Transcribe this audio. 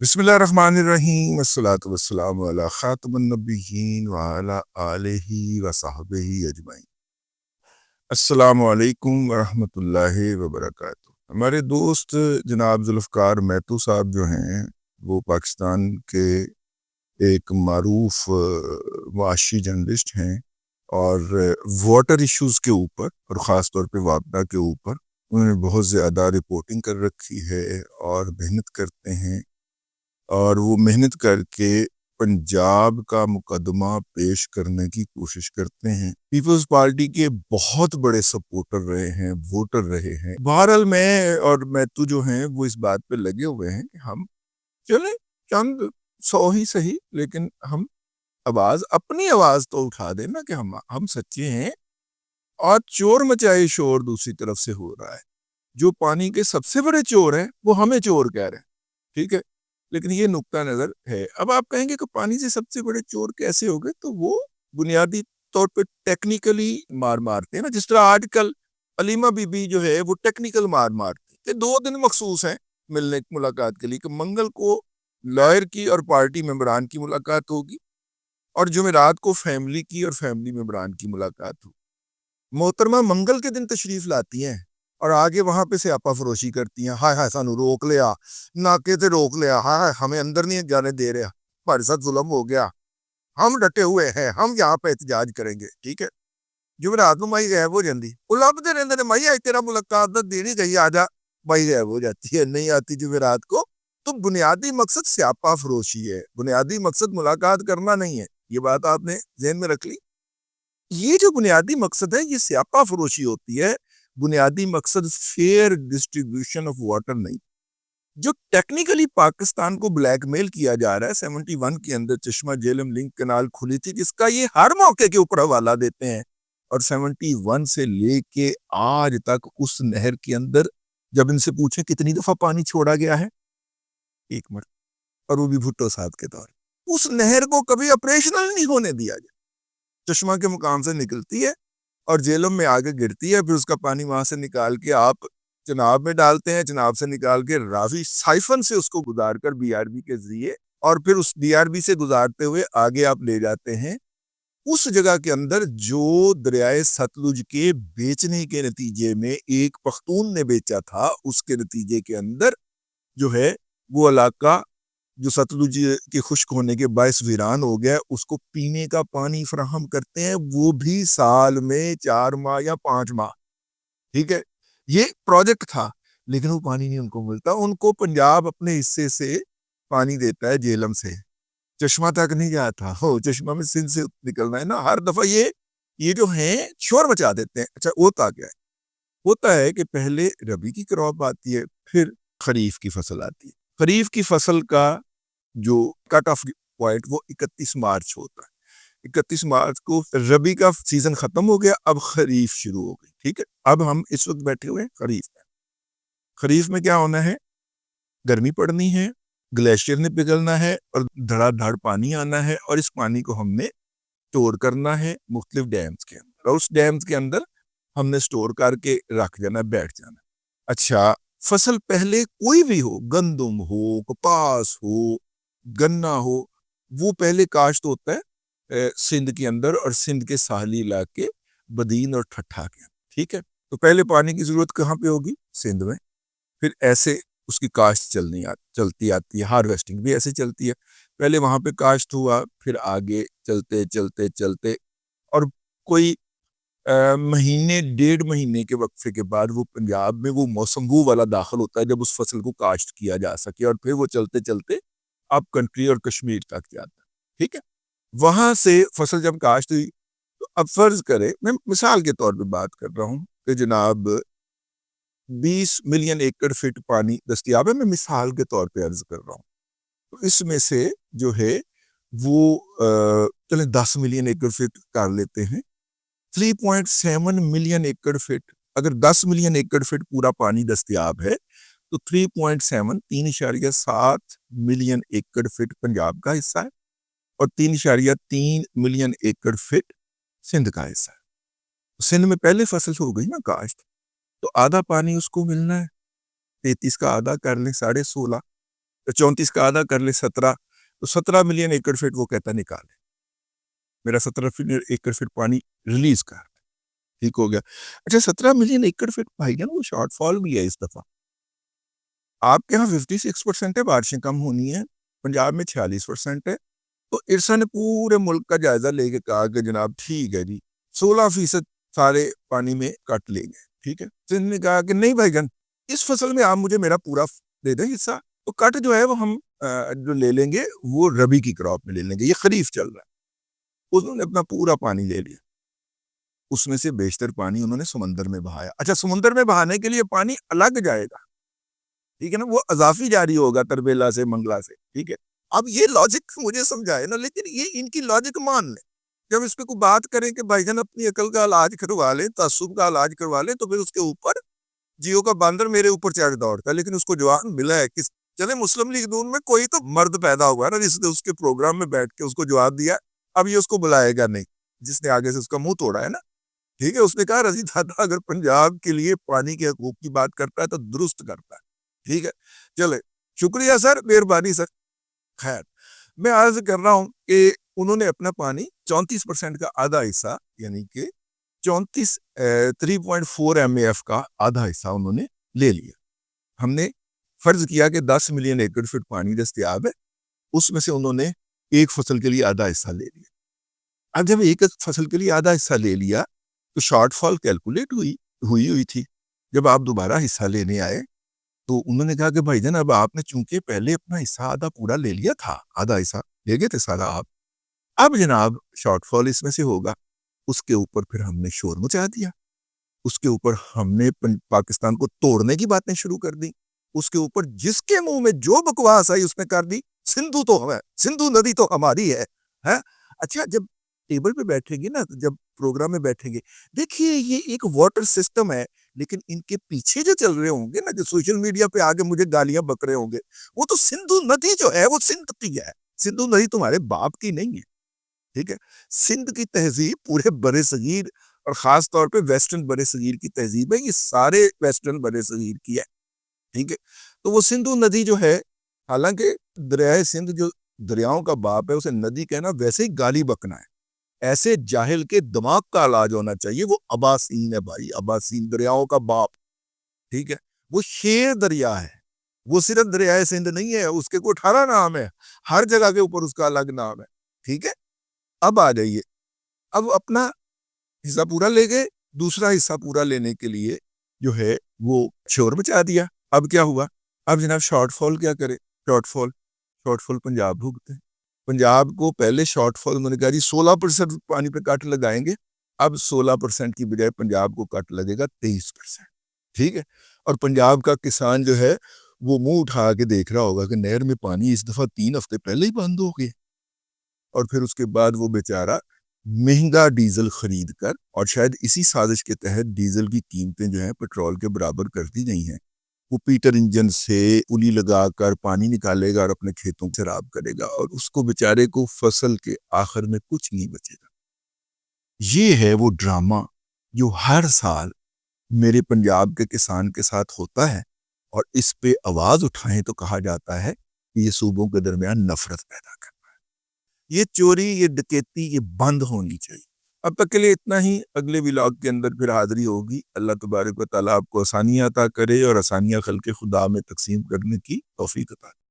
بسم اللہ الرحمن الرحیم والصلاة والسلام علی خاتم النبیین وعلی آلہ وصحبہ اجمعین۔ السلام علیکم ورحمۃ اللہ وبرکاتہ۔ ہمارے دوست جناب ذوالفقار میتو صاحب جو ہیں وہ پاکستان کے ایک معروف معاشی جرنلسٹ ہیں، اور واٹر ایشوز کے اوپر اور خاص طور پہ وابڈا کے اوپر انہوں نے بہت زیادہ رپورٹنگ کر رکھی ہے اور محنت کرتے ہیں، اور وہ محنت کر کے پنجاب کا مقدمہ پیش کرنے کی کوشش کرتے ہیں۔ پیپلز پارٹی کے بہت بڑے سپورٹر رہے ہیں، ووٹر رہے ہیں۔ بہرحال میں اور میتو جو ہیں وہ اس بات پہ لگے ہوئے ہیں کہ ہم چلیں چند 100 ہی صحیح، لیکن ہم اپنی آواز تو اٹھا دیں نا کہ ہم سچے ہیں، اور چور مچائے شور دوسری طرف سے ہو رہا ہے۔ جو پانی کے سب سے بڑے چور ہیں وہ ہمیں چور کہہ رہے ہیں، ٹھیک ہے، لیکن یہ نقطہ نظر ہے۔ اب آپ کہیں گے کہ پانی سے سب سے بڑے چور کیسے ہو گئے، تو وہ بنیادی طور پہ ٹیکنیکلی مار مارتے ہیں نا، جس طرح آج کل علیمہ بی بی جو ہے وہ ٹیکنیکل مار مارتی ہے۔ 2 دن مخصوص ہیں ملنے ملاقات کے لیے، کہ منگل کو لائر کی اور پارٹی ممبران کی ملاقات ہوگی، اور جمعرات کو فیملی کی اور فیملی ممبران کی ملاقات ہوگی۔ محترمہ منگل کے دن تشریف لاتی ہیں اور آگے وہاں پہ سیاپا فروشی کرتی ہیں، ہائے ہائے سانو روک لیا، ناکے تے روک لیا، ہائے ہائے ہمیں اندر نہیں جانے دے رہا، ہمارے ساتھ ظلم ہو گیا، ہم ڈٹے ہوئے ہیں، ہم یہاں پہ احتجاج کریں گے، ٹھیک ہے۔ جمعرات کو مائی غائب ہو جاندی، وہ لبدے رہندے نے، مائی تیرا ملاقات دا دینی گئی، آ جا، مائی غائب ہو جاتی ہے، نہیں آتی جمعرات کو۔ تو بنیادی مقصد سیاپا فروشی ہے، بنیادی مقصد ملاقات کرنا نہیں ہے، یہ بات آپ نے ذہن میں رکھ لی۔ یہ جو بنیادی مقصد ہے یہ سیاپا فروشی ہوتی ہے، بنیادی مقصد فیئر ڈسٹریبیوشن آف واٹر نہیں۔ جو ٹیکنیکلی پاکستان کو بلیک میل کیا جا رہا ہے، 71 کے اندر چشمہ جہلم لنک کنال کھلی تھی، جس کا یہ ہر موقع کے اوپر حوالہ دیتے ہیں، اور 71 سے لے کے آج تک اس نہر کے اندر جب ان سے پوچھیں کتنی دفعہ پانی چھوڑا گیا ہے، 1 منٹ، اور وہ بھی بھٹو صاحب کے دور، اس نہر کو کبھی آپریشنل نہیں ہونے دیا گیا۔ چشمہ کے مقام سے نکلتی ہے اور جیلم میں آگے گرتی ہے، پھر اس کا پانی وہاں سے نکال کے آپ چناب میں ڈالتے ہیں، چناب سے نکال کے راوی سائفن سے اس کو گزار کر بی آر بی کے ذریعے، اور پھر اس بی آر بی سے گزارتے ہوئے آگے آپ لے جاتے ہیں اس جگہ کے اندر جو دریائے ستلج کے بیچنے کے نتیجے میں ایک پختون نے بیچا تھا، اس کے نتیجے کے اندر جو ہے وہ علاقہ جو ستلج کے خشک ہونے کے باعث ویران ہو گیا، اس کو پینے کا پانی فراہم کرتے ہیں، وہ بھی سال میں 4 ماہ یا 5 ماہ، ٹھیک ہے۔ یہ پروجیکٹ تھا، لیکن وہ پانی نہیں ان کو ملتا، ان کو پنجاب اپنے حصے سے پانی دیتا ہے جیلم سے، چشمہ تک نہیں جاتا، ہو چشمہ میں سندھ سے نکلنا ہے نا، ہر دفعہ یہ جو ہیں شور مچا دیتے ہیں۔ اچھا ہوتا کیا ہے؟ ہوتا ہے کہ پہلے ربی کی کراپ آتی ہے، پھر خریف کی فصل آتی ہے۔ خریف کی فصل کا جو کٹ آف پوائنٹ وہ 31 مارچ ہوتا ہے، 31 مارچ کو ربی کا سیزن ختم ہو گیا، اب خریف شروع ہو گئی، ٹھیک ہے۔ اب ہم اس وقت بیٹھے ہوئے ہیں خریف میں۔ خریف میں کیا ہونا ہے؟ گرمی پڑنی ہے، گلیشیئر نے پگھلنا ہے، اور دھڑا دھڑ پانی آنا ہے، اور اس پانی کو ہم نے سٹور کرنا ہے مختلف ڈیمز کے اندر، اور اس ڈیمز کے اندر ہم نے سٹور کر کے رکھ جانا، بیٹھ جانا۔ اچھا، فصل پہلے کوئی بھی ہو، گندم ہو، کپاس ہو، گنا ہو، وہ پہلے کاشت ہوتا ہے سندھ کے اندر اور سندھ کے ساحلی علاقے بدین اور ٹھٹھا کے اندر، ٹھیک ہے۔ تو پہلے پانی کی ضرورت کہاں پہ ہوگی؟ سندھ میں، پھر ایسے اس کی کاشت چلتی آتی ہے، ہارویسٹنگ بھی ایسے چلتی ہے، پہلے وہاں پہ کاشت ہوا، پھر آگے چلتے چلتے چلتے، اور کوئی مہینے 1.5 مہینے کے وقفے کے بعد وہ پنجاب میں وہ موسم بو والا داخل ہوتا ہے، جب اس فصل کو کاشت کیا جا سکے، اور پھر وہ چلتے چلتے اب کنٹری اور کشمیر تک جاتا ہے، ٹھیک ہے۔ وہاں سے فصل جب کاشت ہوئی، تو اب فرض کرے، میں مثال کے طور پہ بات کر رہا ہوں کہ جناب 20 ملین ایکڑ فٹ پانی دستیاب ہے، میں مثال کے طور پہ عرض کر رہا ہوں، تو اس میں سے جو ہے وہ چلیں 10 ملین ایکڑ فٹ کر لیتے ہیں، 3.7 ملین ایکڑ فٹ، اگر 10 ملین ایکڑ فٹ پورا پانی دستیاب ہے تو 3.7 3.7 ملین ایکڑ فٹ پنجاب کا حصہ ہے، اور 3.3 ملین ایکڑ فٹ سندھ کا حصہ ہے۔ سندھ میں پہلے فصل ہو گئی نا کاشت، تو آدھا پانی اس کو ملنا ہے، 33 کا آدھا کر لیں 16.5، 34 کا آدھا کر لے 17، تو 17 ملین ایکڑ فٹ وہ کہتا نکالے، میرا 17 ایکڑ فٹ پانی ریلیز کر، ٹھیک ہو گیا۔ اچھا 17 ملین ایکڑ فٹ بھائی جان وہ شارٹ فال بھی ہے اس دفعہ، آپ کے یہاں 56% ہے، بارشیں کم ہونی ہیں، پنجاب میں 46% ہے، تو ارسا نے پورے ملک کا جائزہ لے کے کہا کہ جناب ٹھیک ہے جی 16% سارے پانی میں کٹ لیں گے، ٹھیک ہے۔ سندھ نے کہا کہ نہیں بھائی جان اس فصل میں آپ مجھے میرا پورا دے دیں حصہ، تو کٹ جو ہے وہ ہم جو لے لیں گے وہ ربی کی کراپ میں لے لیں گے، یہ خریف چل رہا ہے، انہوں نے اپنا پورا پانی لے لیا، اس میں سے بیشتر پانی انہوں نے سمندر میں بہایا۔ اچھا سمندر میں بہانے کے لیے پانی الگ جائے گا، ٹھیک ہے نا، وہ اضافی جاری ہوگا تربیلا سے منگلا سے، ٹھیک ہے۔ اب یہ لاجک مجھے سمجھائے نا، لیکن یہ ان کی لاجک مان لیں، جب اس پہ کوئی بات کریں کہ بھائی جان اپنی عقل کا علاج کروا لیں، تعصب کا علاج کروا لیں، تو پھر اس کے اوپر جیو کا باندر میرے اوپر چڑھ دوڑتا ہے، لیکن اس کو جواب ملا ہے کس، چلے مسلم لیگ نون میں کوئی تو مرد پیدا ہوا ہے نا جس نے اس کے پروگرام میں بیٹھ کے اس کو جواب دیا، اب یہ اس کو بلائے گا نہیں، جس نے آگے سے اس کا منہ توڑا ہے نا، ٹھیک ہے۔ اس نے کہا رضی دادا اگر پنجاب کے لیے پانی کے حقوق کی بات کرتا ہے تو درست کرتا ہے، ٹھیک ہے۔ چلے شکریہ سر، مہربانی سر۔ خیر میں عرض کر رہا ہوں کہ انہوں نے اپنا پانی 34% کا آدھا حصہ، یعنی کہ 3.4 MAF کا آدھا حصہ انہوں نے لے لیا۔ ہم نے فرض کیا کہ 10 ملین ایکڑ فٹ پانی دستیاب ہے، اس میں سے انہوں نے ایک فصل کے لیے آدھا حصہ لے لیا۔ اب جب ایک فصل کے لیے آدھا حصہ لے لیا تو شارٹ فال کیلکولیٹ ہوئی تھی، جب آپ دوبارہ حصہ لینے آئے تو انہوں نے کہا کہ بھائی جان اب آپ نے چونکہ پہلے اپنا حصہ آدھا پورا لے لیا تھا، آدھا حصہ لے گئے تھے سارا آپ، اب جناب شارٹ فال اس میں سے ہوگا، اس کے اوپر پھر ہم نے شور مچا دیا، اس کے اوپر ہم نے پاکستان کو توڑنے کی باتیں شروع کر دی، اس کے اوپر جس کے منہ میں جو بکواس آئی اس نے کر دی، سندھو تو ہے، سندھو ندی تو ہماری ہے۔ اچھا جب ٹیبل پہ بیٹھیں گے نا، جب پروگرام میں بیٹھیں گے، دیکھیے یہ ایک واٹر سسٹم ہے، لیکن ان کے پیچھے جو چل رہے ہوں گے نا، جو سوشل میڈیا پہ آگے مجھے گالیاں بک رہے ہوں گے، وہ تو سندھو ندی جو ہے وہ سندھ کی ہے، سندھو ندی تمہارے باپ کی نہیں ہے، ٹھیک ہے۔ سندھ کی تہذیب پورے برِ صغیر اور خاص طور پہ ویسٹرن برِ صغیر کی تہذیب ہے، یہ سارے ویسٹرن برِ صغیر کی ہے، ٹھیک ہے۔ تو وہ سندھو ندی جو ہے، حالانکہ دریائے سندھ جو دریاؤں کا باپ ہے، اسے ندی کہنا ویسے ہی گالی بکنا ہے، ایسے جاہل کے دماغ کا علاج ہونا چاہیے، وہ اباسین ہے بھائی، اباسین دریاؤں کا باپ، ٹھیک ہے۔ وہ شیر دریا ہے، وہ صرف دریائے سندھ نہیں ہے، اس کے کوئی 18 نام ہے، ہر جگہ کے اوپر اس کا الگ نام ہے، ٹھیک ہے۔ اب آ جائیے، اب اپنا حصہ پورا لے گئے، دوسرا حصہ پورا لینے کے لیے جو ہے وہ شور مچا دیا، اب کیا ہوا، اب جناب شارٹ فال کیا کرے، شارٹ فال پنجاب بھگتے ہیں، پنجاب کو پہلے شارٹ فال انہوں نے کہا جی 16% پانی پہ کٹ لگائیں گے، اب 16% کی بجائے پنجاب کو کٹ لگے گا 23%، ٹھیک ہے۔ اور پنجاب کا کسان جو ہے وہ منہ اٹھا کے دیکھ رہا ہوگا کہ نہر میں پانی اس دفعہ 3 ہفتے پہلے ہی بند ہو گئے، اور پھر اس کے بعد وہ بیچارہ مہنگا ڈیزل خرید کر، اور شاید اسی سازش کے تحت ڈیزل کی قیمتیں جو ہیں پیٹرول کے برابر کر دی گئی ہیں، وہ پیٹر انجن سے پلی لگا کر پانی نکالے گا اور اپنے کھیتوں سے سیراب کرے گا، اور اس کو بیچارے کو فصل کے آخر میں کچھ نہیں بچے گا۔ یہ ہے وہ ڈرامہ جو ہر سال میرے پنجاب کے کسان کے ساتھ ہوتا ہے، اور اس پہ آواز اٹھائیں تو کہا جاتا ہے کہ یہ صوبوں کے درمیان نفرت پیدا کرتا ہے، یہ چوری، یہ ڈکیتی، یہ بند ہونی چاہیے۔ اب تک کے لیے اتنا ہی، اگلے ولاگ کے اندر پھر حاضری ہوگی۔ اللہ تبارک و تعالیٰ آپ کو آسانیاں عطا کرے اور آسانیاں خلق خدا میں تقسیم کرنے کی توفیق عطا کرے۔